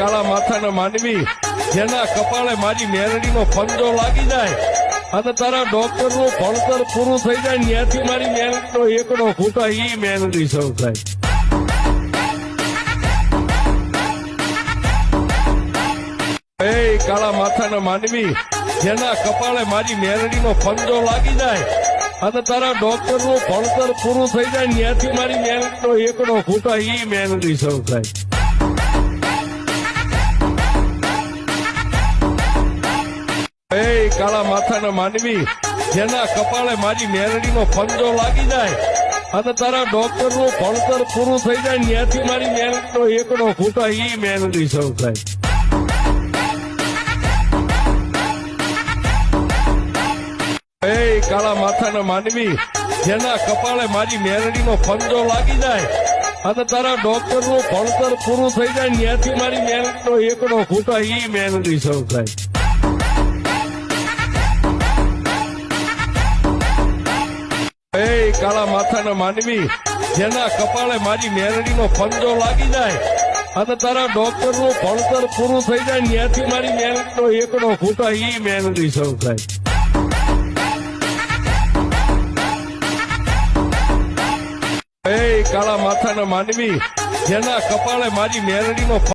કાળા માથાના માનવી જેના કપાળે મારી મેરડીનો પંજો લાગી જાય અને તારા ડોક્ટર નું ભણતર પૂરું થઈ જાય ત્યાંથી મારી મેરડીનો એકડો ખૂટા ઈ મેરડી સૌ થાય. એ કાળા માથાના માનવી જેના કપાળે મારી મેરડીનો પંજો લાગી જાય અને તારા ડોક્ટર નું ભણતર પૂરું થઈ જાય ત્યાંથી મારી મેરડીનો એકડો ખૂટા ઈ મેરડી સૌ થાય. એ કાળા માથાના માનવી જેના કપાળે મારી મેરડીનો પંજો લાગી જાય અને તારા ડોક્ટર નું ભણતર પૂરું થઈ જાય ત્યાંથી મારી મેરડીનો એકડો ખૂટા ઈ મેરડી સૌ થાય. એ કાળા માથાના માનવી જેના કપાળે મારી મેરડીનો પંજો લાગી જાય અને તારા ડોક્ટર નું ભણતર પૂરું થઈ જાય ત્યાંથી મારી મેરડીનો એકડો ખૂટા ઈ મેરડી સૌ થાય. એ કાળા માથાના માનવી જેના કપાળે મારી મેરડીનો પંજો લાગી જાય અને તારા ડોક્ટર નું ભણતર પૂરું થઈ જાય ત્યાંથી મારી મેરડીનો એકડો ખૂટા ઈ મેરડી સૌ થાય. એ કાળા માથાના માનવી જેના કપાળે મારી મેરડીનો